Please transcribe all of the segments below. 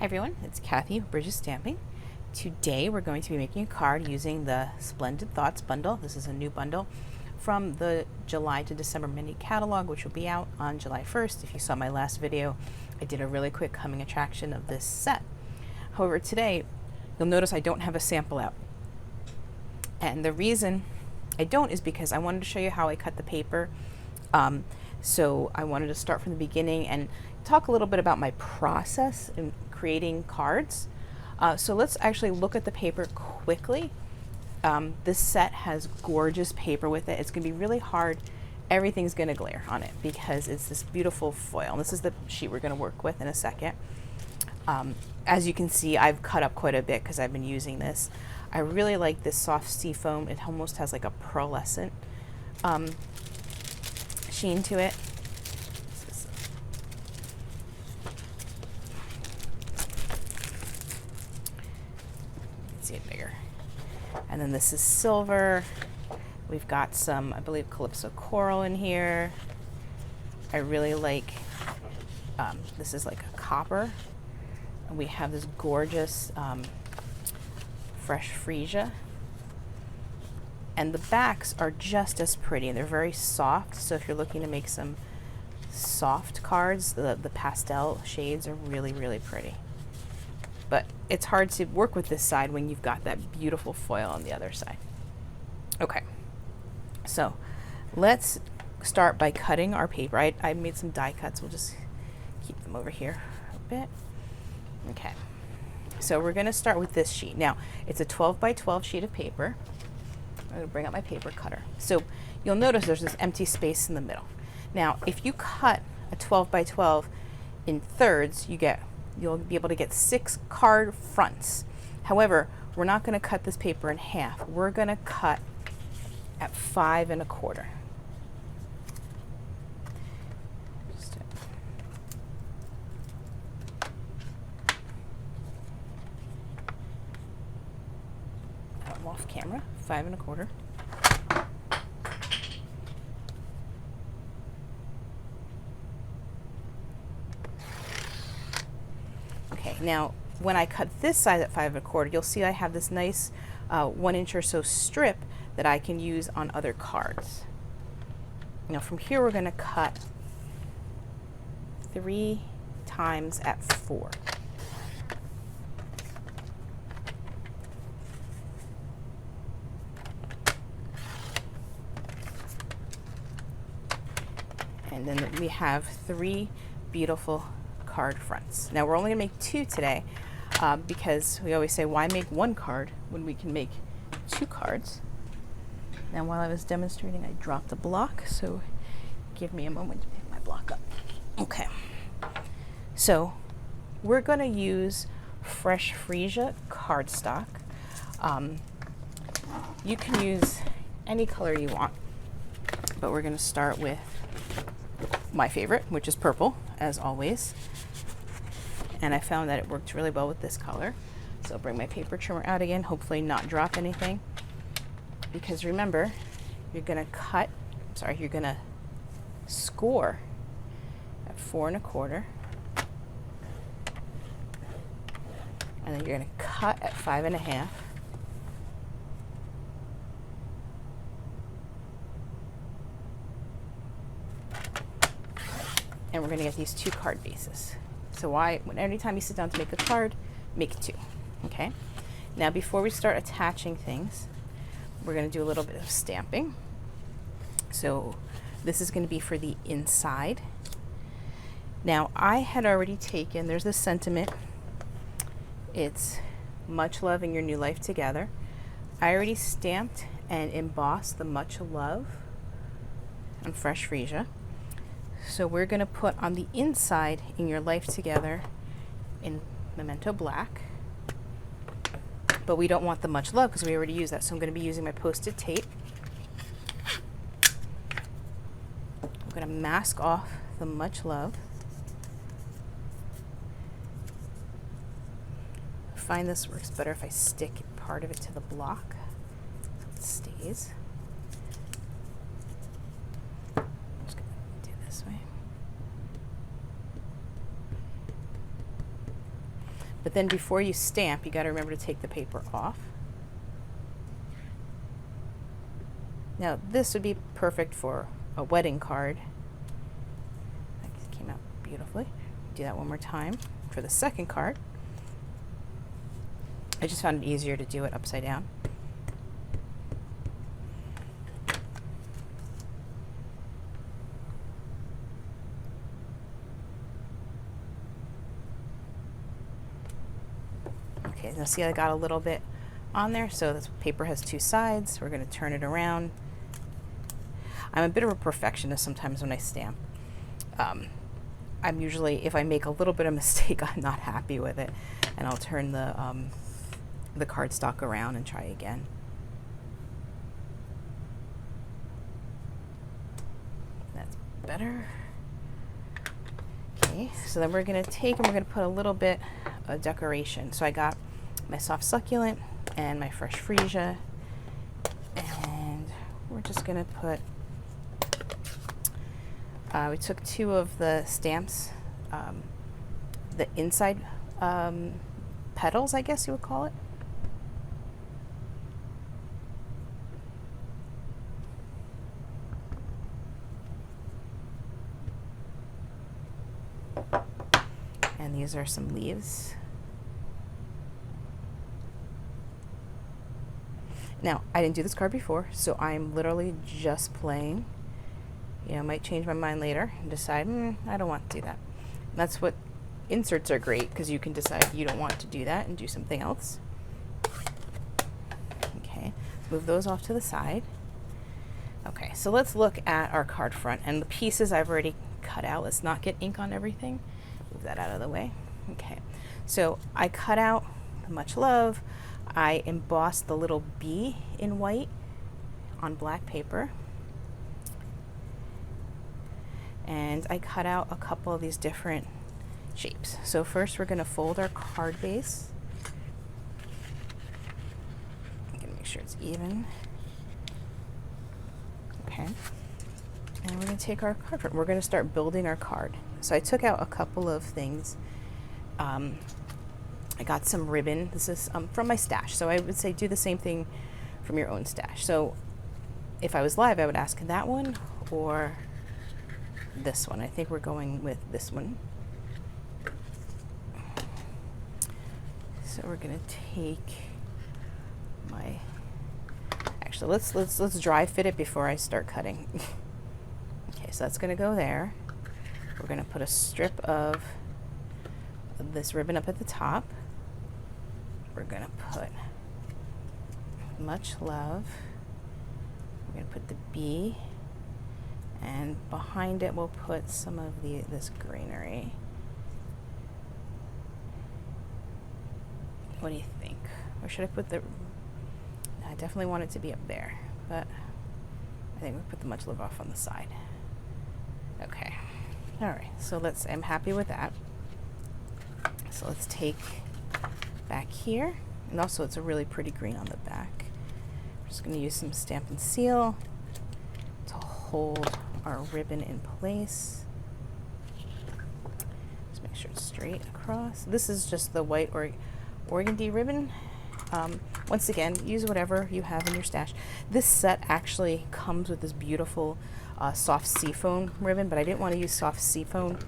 Hi everyone, it's Kathy with Bridges Stamping. Today we're going to be making a card using the Splendid Thoughts bundle. This is a new bundle from the July to December mini catalog, which will be out on July 1st. If you saw my last video, I did a really quick coming attraction of this set. However, today you'll notice I don't have a sample out. And the reason I don't is because I wanted to show you how I cut the paper. So I wanted to start from the beginning and talk a little bit about my process in creating cards. So let's actually look at the paper quickly. This set has gorgeous paper with it. It's going to be really hard. Everything's going to glare on it because it's this beautiful foil. And this is the sheet we're going to work with in a second. As you can see, I've cut up quite a bit because I've been using this. I really like this soft sea foam. It almost has like a pearlescent sheen to it. See it bigger. And then this is silver. We've got some, I believe, Calypso coral in here. I really like, this is like a copper. And we have this gorgeous fresh freesia. And the backs are just as pretty, and they're very soft. So if you're looking to make some soft cards, the pastel shades are really, really pretty. But it's hard to work with this side when you've got that beautiful foil on the other side. Okay, so let's start by cutting our paper. I made some die cuts. We'll just keep them over here a bit. Okay, so we're going to start with this sheet. Now, it's a 12 by 12 sheet of paper. I'm going to bring up my paper cutter. So you'll notice there's this empty space in the middle. Now, if you cut a 12 by 12 in thirds, you'll be able to get 6 card fronts. However, we're not going to cut this paper in half. We're going to cut at 5 1/4. I'm off camera. 5 1/4. Okay, now when I cut this side at 5 1/4, you'll see I have this nice 1 inch or so strip that I can use on other cards. Now from here we're going to cut 3 times at 4. And then we have 3 beautiful card fronts. Now we're only going to make 2 today because we always say, why make 1 card when we can make 2 cards? Now while I was demonstrating, I dropped a block, so give me a moment to pick my block up. Okay, so we're going to use fresh freesia cardstock. You can use any color you want, but we're going to start with my favorite, which is purple, as always. And I found that it worked really well with this color. So I'll bring my paper trimmer out again, hopefully not drop anything. Because remember, you're gonna you're gonna score at 4 1/4. And then you're gonna cut at 5 1/2. And we're going to get these 2 card bases. So anytime you sit down to make a card, make 2. Okay? Now before we start attaching things, we're going to do a little bit of stamping. So this is going to be for the inside. Now I had already taken, there's this sentiment. It's much love in your new life together. I already stamped and embossed the much love on fresh freesia. So we're going to put on the inside in your life together in Memento Black. But we don't want the much love because we already used that. So I'm going to be using my Post-it tape. I'm going to mask off the much love. I find this works better if I stick part of it to the block so it stays. But then before you stamp, you got to remember to take the paper off. Now this would be perfect for a wedding card. That came out beautifully. Do that one more time for the second card. I just found it easier to do it upside down. Okay, now see I got a little bit on there, so this paper has two sides. We're going to turn it around. I'm a bit of a perfectionist sometimes when I stamp. I'm usually, if I make a little bit of mistake, I'm not happy with it, and I'll turn the cardstock around and try again. That's better. Okay, so then we're going to take and we're going to put a little bit of decoration. So I got my soft succulent and my fresh freesia, and we're just going to put, we took two of the stamps, the inside petals, I guess you would call it. And these are some leaves. Now, I didn't do this card before, so I'm literally just playing. You know, I might change my mind later and decide, I don't want to do that. And that's what inserts are great, because you can decide you don't want to do that and do something else. Okay, move those off to the side. Okay, so let's look at our card front, and the pieces I've already cut out. Let's not get ink on everything. Move that out of the way. Okay, so I cut out much love. I embossed the little bee in white on black paper. And I cut out a couple of these different shapes. So first we're going to fold our card base. I'm going to make sure it's even. Okay. And we're going to take our card front. We're going to start building our card. So I took out a couple of things. I got some ribbon. This is from my stash. So I would say do the same thing from your own stash. So if I was live, I would ask that one or this one. I think we're going with this one. So we're gonna take my, actually let's dry fit it before I start cutting. Okay, so that's gonna go there. We're gonna put a strip of this ribbon up at the top. We're gonna put much love. We're gonna put the bee, and behind it we'll put some of this greenery. What do you think? Or should I put the, I definitely want it to be up there, but I think we'll put the much love off on the side. Okay, all right, so I'm happy with that. So let's take back here, and also it's a really pretty green on the back. We're just going to use some Stampin' Seal to hold our ribbon in place. Just make sure it's straight across. This is just the white organdy ribbon. Once again, use whatever you have in your stash. This set actually comes with this beautiful soft seafoam ribbon, but I didn't want to use soft seafoam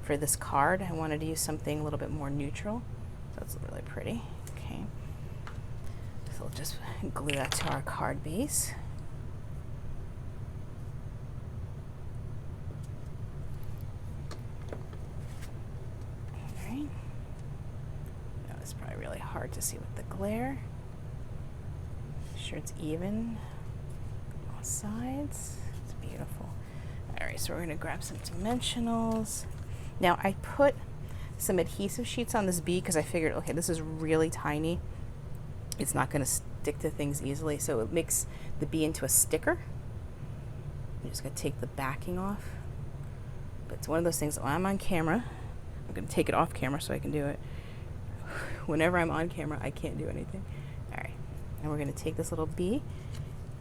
for this card. I wanted to use something a little bit more neutral. So it's really pretty. Okay. So we'll just glue that to our card base. Alright. Now it's probably really hard to see with the glare. Make sure it's even on all sides. It's beautiful. Alright, so we're going to grab some dimensionals. Now I put some adhesive sheets on this bee because I figured, okay, this is really tiny. It's not going to stick to things easily, so it makes the bee into a sticker. I'm just going to take the backing off. But it's one of those things that when I'm on camera, I'm going to take it off camera so I can do it. Whenever I'm on camera, I can't do anything. All right, and we're going to take this little bee,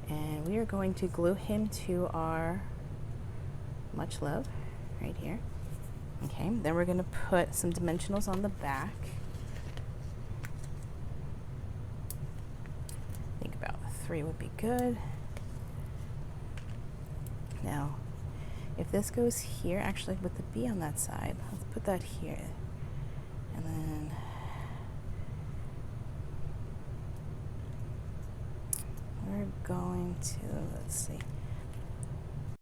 and we are going to glue him to our much love right here. Okay, then we're going to put some dimensionals on the back. 3 would be good. Now, if this goes here, actually with the B on that side, let's put that here. And then we're going to, let's see,